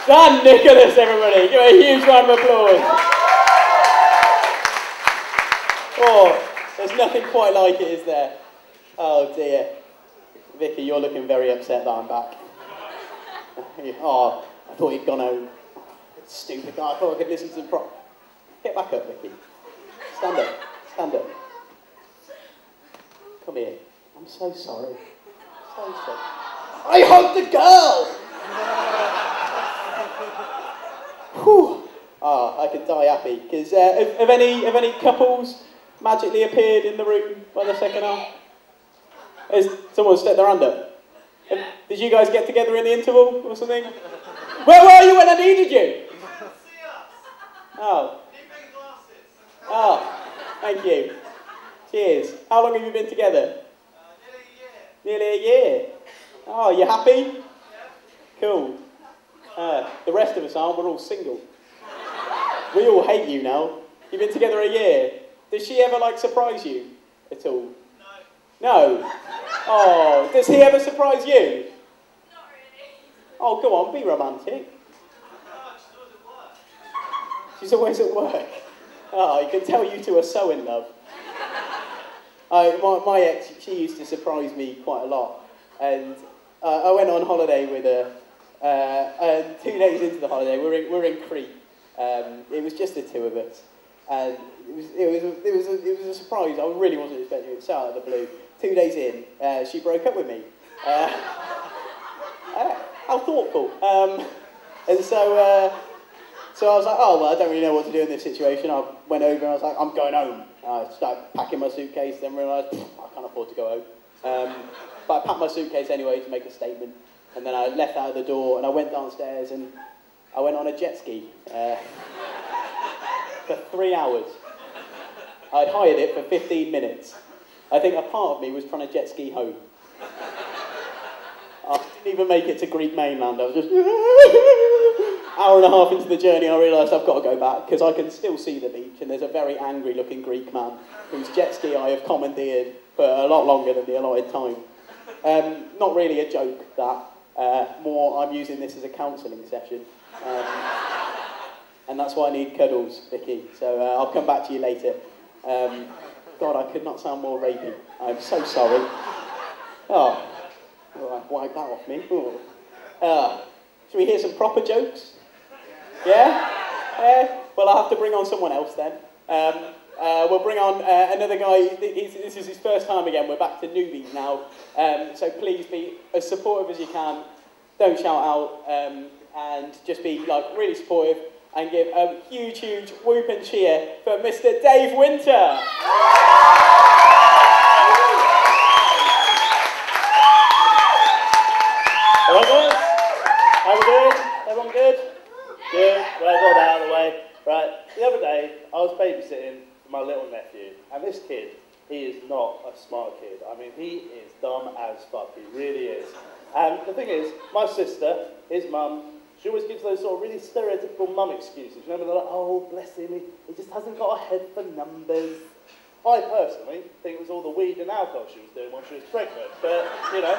Dan Nicklas, everybody. Give a huge round of applause. Oh, there's nothing quite like it, is there? Oh dear. Vicky, you're looking very upset that I'm back. Oh, I thought he'd gone home. Stupid guy, I thought I could listen to some Get back up, Vicky. Stand up. Stand up. Come here. I'm so sorry. So sorry. I hugged the girl! Whew. Oh, I could die happy. Because have any couples magically appeared in the room by the second half? Has someone stuck their hand up? Did you guys get together in the interval or something? Where were you when I needed you? Oh. Oh, thank you. Cheers. How long have you been together? Nearly a year. Oh, you happy? Yeah. Cool. The rest of us aren't, we're all single. We all hate you now. You've been together a year. Does she ever, like, surprise you at all? No. No? Oh, does he ever surprise you? Not really. Oh, go on, be romantic. No, she's always at work. She's always at work? Oh, you can tell you two are so in love. My ex, she used to surprise me quite a lot. And I went on holiday with her. And 2 days into the holiday, we're in Crete. It was just the two of us. And it was a surprise. I really wasn't expecting it. It was out of the blue. 2 days in, she broke up with me. How thoughtful. And so I was like, oh, well, I don't really know what to do in this situation. I went over and I was like, I'm going home. I started packing my suitcase, then realised I can't afford to go home. But I packed my suitcase anyway to make a statement. And then I left out of the door and I went downstairs and I went on a jet ski for 3 hours. I'd hired it for 15 minutes. I think a part of me was trying to jet ski home. I didn't even make it to Greek mainland. I was just hour and a half into the journey. I realised I've got to go back because I can still see the beach and there's a very angry-looking Greek man whose jet ski I have commandeered for a lot longer than the allotted time. Not really a joke, that. More, I'm using this as a counselling session. And that's why I need cuddles, Vicky. So I'll come back to you later. God, I could not sound more rapey. I'm so sorry. Oh, wipe that off me. Should we hear some proper jokes? Yeah? Well, I'll have to bring on someone else then. We'll bring on another guy. This is his first time again. We're back to Newby now. So please be as supportive as you can. Don't shout out and just be like really supportive and give a huge, huge whoop and cheer for Mr. Dave Winter. Everyone good? How we doing? Everyone good? Good. Right, got that out of the way. Right, the other day I was babysitting for my little nephew, and this kid, he is not a smart kid. I mean, he is dumb as fuck. He really is. And the thing is, my sister, his mum, she always gives those sort of really stereotypical mum excuses. You know, they're like, oh, bless him, he just hasn't got a head for numbers. I personally think it was all the weed and alcohol she was doing while she was pregnant. But, you know,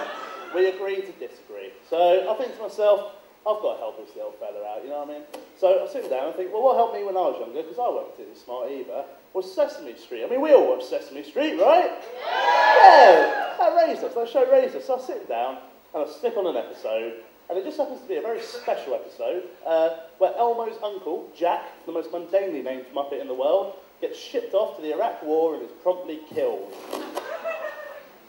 we agree to disagree. So I think to myself, I've got to help this little fella out, you know what I mean? So I sit down and think, well, what helped me when I was younger, because I wasn't particularly smart either, was Sesame Street. I mean, we all watch Sesame Street, right? Yeah! That raised us, that show raised us. So I sit down and I stick on an episode, and it just happens to be a very special episode, where Elmo's uncle, Jack, the most mundanely named Muppet in the world, gets shipped off to the Iraq War and is promptly killed.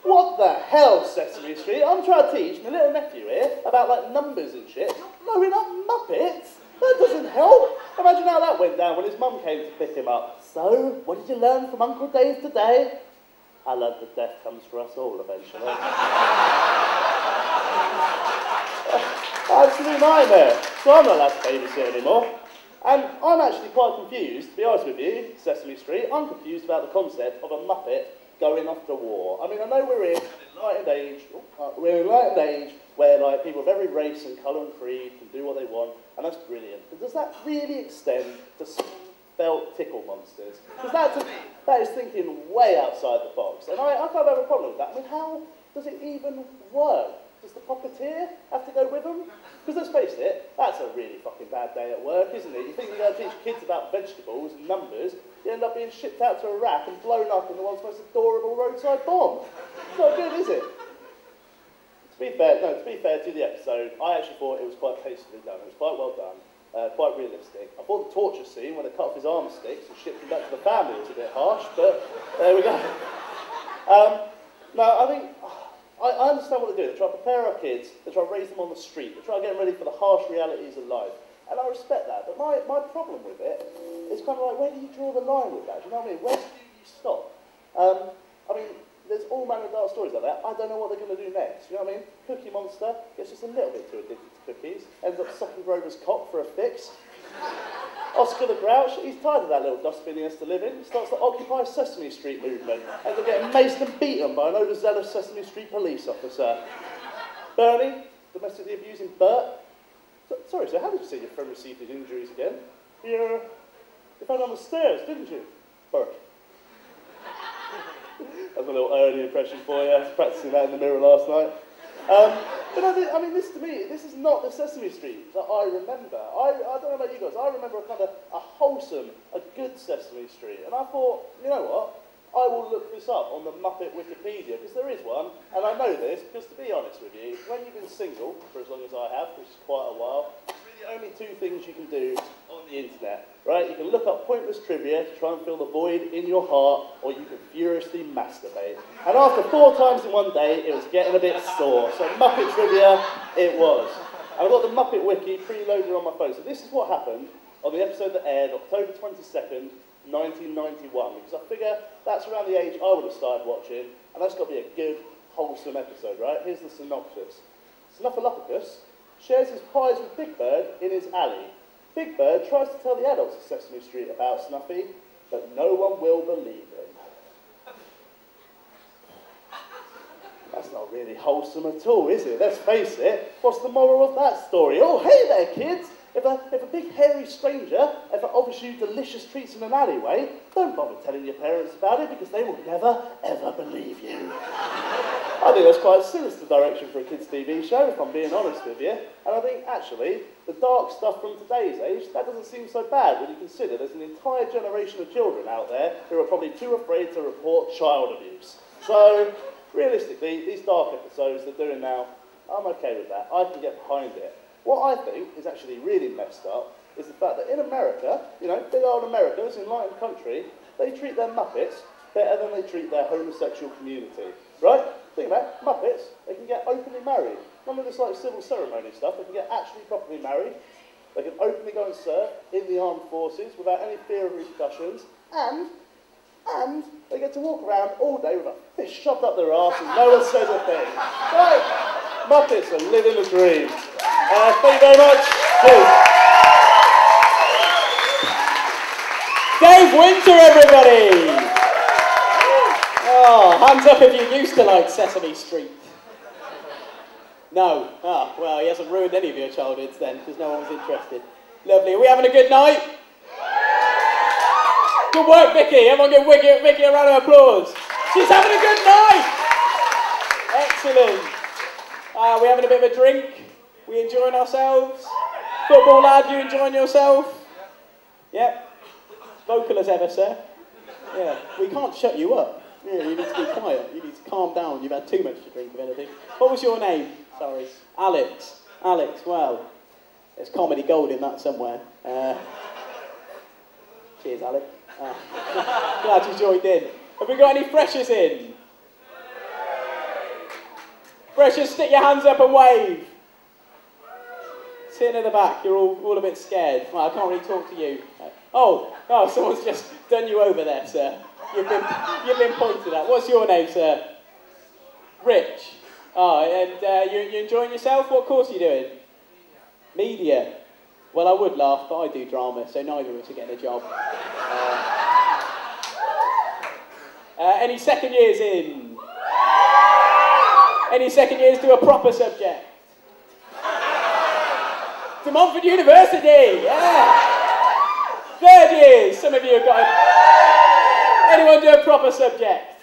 What the hell, Sesame Street? I'm trying to teach my little nephew here about, like, numbers and shit. Blowing up Muppets? That doesn't help. Imagine how that went down when his mum came to pick him up. So, what did you learn from Uncle Dave today? I learned that death comes for us all eventually. Absolute nightmare. So I'm not allowed to babysit anymore. And I'm actually quite confused, to be honest with you, Sesame Street. I'm confused about the concept of a Muppet going off to war. I mean, I know we're in an enlightened age, where like people of every race and colour and creed can do what they want, and that's brilliant. But does that really extend to felt tickle monsters? Because that, to me, that is thinking way outside the box, and I kind of have a problem with that. I mean, how does it even work? Does the puppeteer have to go with them? Because let's face it, that's a really fucking bad day at work, isn't it? You think you're going to teach kids about vegetables and numbers, you end up being shipped out to Iraq and blown up in the world's most adorable roadside bomb. It's not good, is it? To be fair to the episode, I actually thought it was quite tastefully done. It was quite well done, quite realistic. I thought the torture scene when they cut off his arm sticks and shipped him back to the family was a bit harsh, but there we go. No, I think, I understand what they're doing. They try to prepare our kids, they try to raise them on the street, they try to get them ready for the harsh realities of life. And I respect that, but my problem with it is kind of like, where do you draw the line with that? Do you know what I mean? Where do you stop? I mean, there's all manner of dark stories like that. I don't know what they're going to do next. You know what I mean? Cookie Monster gets just a little bit too addicted to cookies, ends up sucking Grover's cock for a fix. Oscar the Grouch, he's tired of that little dustbin he has to live in. He starts the Occupy Sesame Street movement, ends up getting maced and beaten by an overzealous Sesame Street police officer. Bernie, domestically abusing Bert. Sorry, sir, how did you say your friend received his injuries again? You found on the stairs, didn't you? Bert. That's a little early impression for you. I was practicing that in the mirror last night. But I mean, this to me, this is not the Sesame Street that I remember. I don't know about you guys, I remember a wholesome, a good Sesame Street. And I thought, you know what? I will look this up on the Muppet Wikipedia, because there is one, and I know this, because to be honest with you, when you've been single for as long as I have, which is quite a while, there's really only two things you can do on the internet, right? You can look up pointless trivia to try and fill the void in your heart, or you can furiously masturbate. And after 4 times in one day, it was getting a bit sore. So Muppet trivia, it was. And I've got the Muppet Wiki preloaded on my phone. So this is what happened on the episode that aired October 22nd, 1991, because I figure that's around the age I would have started watching, and that's got to be a good, wholesome episode, right? Here's the synopsis. Snuffleupagus shares his pies with Big Bird in his alley. Big Bird tries to tell the adults of Sesame Street about Snuffy, but no one will believe him. That's not really wholesome at all, is it? Let's face it. What's the moral of that story? Oh, hey there, kids! If a big hairy stranger ever offers you delicious treats in an alleyway, don't bother telling your parents about it because they will never, ever believe you. I think that's quite a sinister direction for a kids' TV show, if I'm being honest with you. And I think, actually, the dark stuff from today's age, that doesn't seem so bad when you consider there's an entire generation of children out there who are probably too afraid to report child abuse. So, realistically, these dark episodes they're doing now, I'm okay with that. I can get behind it. What I think is actually really messed up is the fact that in America, you know, big old America, this enlightened country, they treat their Muppets better than they treat their homosexual community, right? Think about it, Muppets, they can get openly married. None of this like civil ceremony stuff, they can get actually properly married, they can openly go and serve in the armed forces without any fear of repercussions, and they get to walk around all day with a fish shoved up their arse and no one says a thing. Right? Muppets are living the dream. Thank you very much. Cheers. Dave Winter, everybody! Oh, hands up if you used to like Sesame Street. No? Oh, well, he hasn't ruined any of your childhoods then, because no one was interested. Lovely. Are we having a good night? Good work, Vicky. Everyone give Vicky a round of applause. She's having a good night. Excellent. We're having a bit of a drink. We enjoying ourselves? Football lad, you enjoying yourself? Yep. Vocal as ever, sir. Yeah. We can't shut you up. Yeah, you need to be quiet. You need to calm down. You've had too much to drink, if anything. What was your name? Sorry. Alex. Alex, well, there's comedy gold in that somewhere. Cheers, Alex. Glad you joined in. Have we got any freshers in? Freshers, stick your hands up and wave. Sitting at the back, you're all a bit scared. Well, I can't really talk to you. Oh, someone's just done you over there, sir. You've been pointed at. What's your name, sir? Rich. Oh, and you enjoying yourself? What course are you doing? Media. Well, I would laugh, but I do drama, so neither of us are getting a job. Any second years in? Any second years do a proper subject? To Montfort University, yeah! Third years, some of you have got it. Anyone do a proper subject?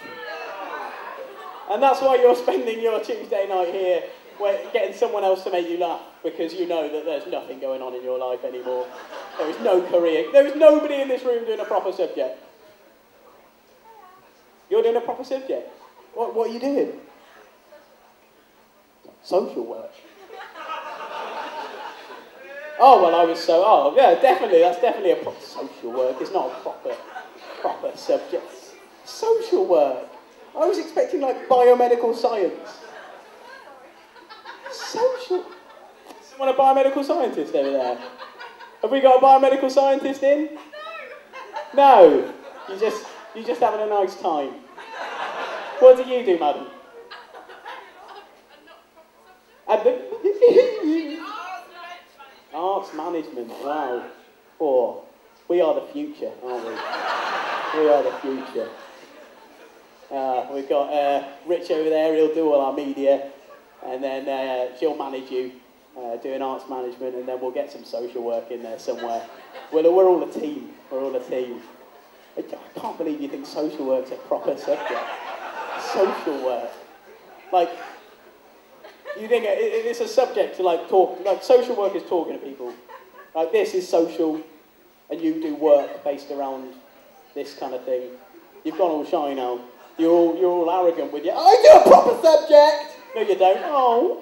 And that's why you're spending your Tuesday night here getting someone else to make you laugh because you know that there's nothing going on in your life anymore. There is no career. There is nobody in this room doing a proper subject. You're doing a proper subject. What are you doing? Social work. Oh, well, yeah, definitely, that's definitely a proper social work. It's not a proper subject. Social work. I was expecting, like, biomedical science. Social. Someone a biomedical scientist over there? Have we got a biomedical scientist in? No. You're just having a nice time. What do you do, madam? Arts management, wow. Oh, we are the future, aren't we? We are the future. We've got Rich over there, he'll do all our media, and then she'll manage you, doing arts management, and then we'll get some social work in there somewhere. We're all a team, we're all a team. I can't believe you think social work's a proper subject. Social work. Like, you think it's a subject to talk, social work is talking to people. Like, this is social, and you do work based around this kind of thing. You've gone all shy now. You're all arrogant with I do a proper subject! No, you don't. Oh.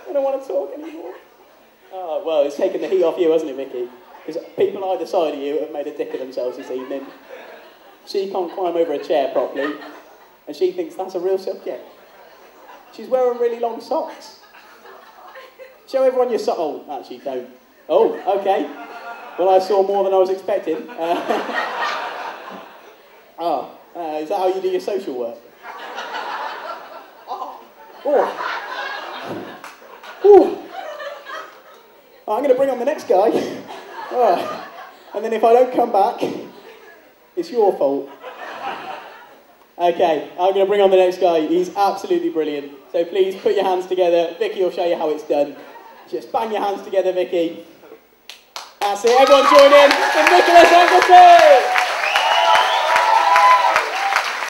I don't want to talk anymore. Oh, well, it's taken the heat off you, hasn't it, Vicky? Because people either side of you have made a dick of themselves this evening. She can't climb over a chair properly, and she thinks that's a real subject. She's wearing really long socks. Show everyone your socks. Oh, actually, don't. Oh, okay. Well, I saw more than I was expecting. Is that how you do your social work? I'm going to bring on the next guy. And then if I don't come back, it's your fault. Okay, I'm going to bring on the next guy. He's absolutely brilliant. So please put your hands together. Vicky will show you how it's done. Just bang your hands together, Vicky. That's it. Everyone join in with Nicklas Anchersen.